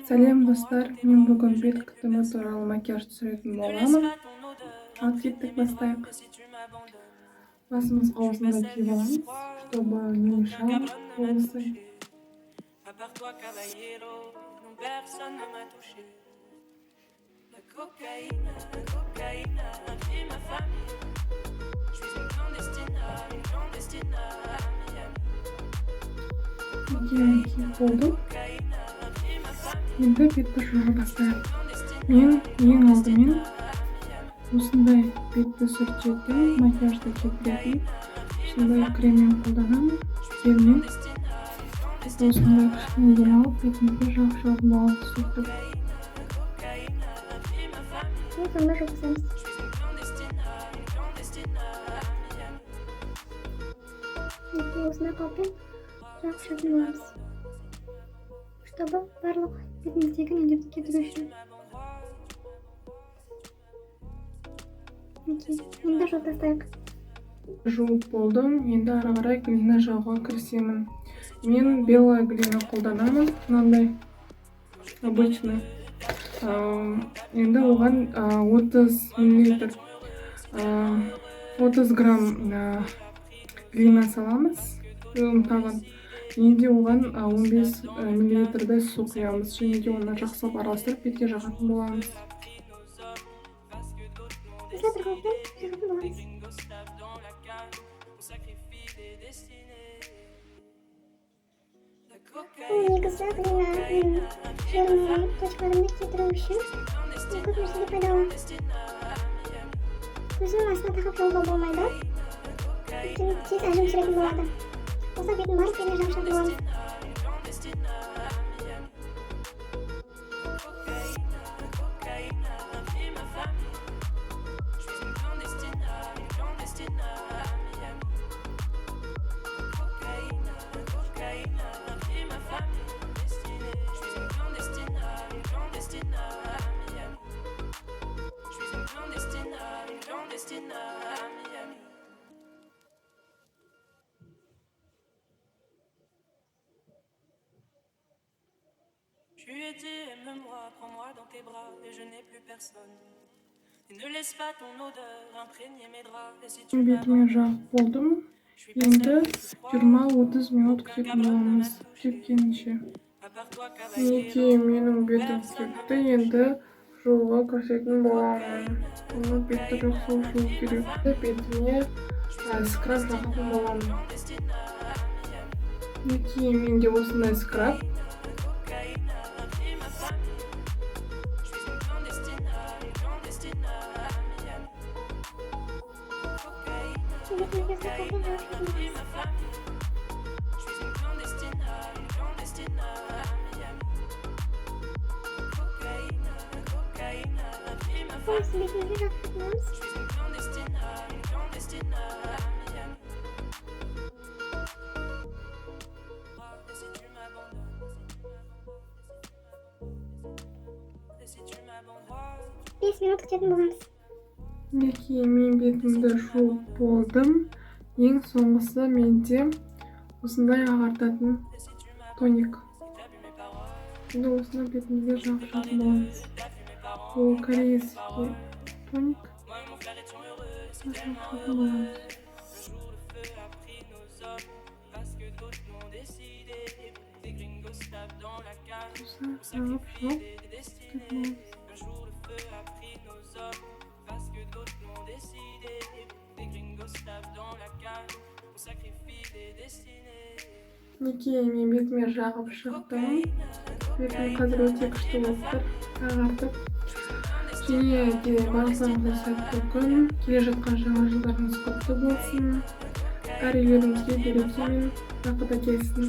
Сәлем достар, мен бүгін бет күтімі туралы макияж түсіретін боламын. Ал кеттік, бастайық. Басымызға осындай киіп аламыз, чтобы не мешало волосы. Киіп болдым. Енді бетті жуа бастайық. Мен ең алдымен осындай бетті сүртетін, макияжды кетіретін осындай креммен қолданамын. Желмен осындай кішкене дем алып, бетімізге жауып боламыз сүртіп. Сонда жуғызамыз. Осындай қалпен жауып боламыз. Чтобы барлық бетіміздегі нелерді кетіру үшін. Енді жуып тастайық. Жуып болдым. Енді ары қарай глина жағуға кірісемін. Мен белая глина қолданамын, мынандай обычный. Енді оған 30 мл 30 грамм глина саламыз. Тағын енді оған 15 мл су құямыз. Және де оны жақсылап араластырып бетке жағатын боламыз. Осылай бір қалыппен жағатын боламыз. Негізі глина жирный точкаларымды кетіру үшін көп нәрсеге пайдалы. Өзінің астына тағып жолға болмайды. Өйткені тез әжім түсіретін болады. Осы бетін барлық жеріне жауып боламыз. Je lui ai dit, aime-moi, prends-moi dans tes bras, et je n'ai plus personne. Et ne laisse pas ton odeur imprégner mes draps, et si tu Бетіме жағып болдым. Енді 20-30 минут күтетін боламыз. Жеткенше. Мінекей, менің бетім кетті. Енді жууға кірісетін боламын. Оны бетті жақсы жуу керек. Бетіме скраб жағатын боламын. Мінекей, менде осындай скраб. Бетімізге жағып боламыз. Бес минут күтетін боламыз. Мінекей, мен бетімді жуып болдым. Ең соңғысы менде осындай ағартатын тоник. Енді осыны бетімізге жағып боламыз. Ол корейский тоник. Жағып боламыз. Жағып боламыз. Мінекей, мен бетіме жағып шықтым. Бетім қазір өте күшті болып тұр, ағартып. Және де барлықтарыңызға сәтті күн, келе жатқан жаңа жылдарыңыз құтты болсын. Әр үйлеріңізге береке мен бақыт әкелсін.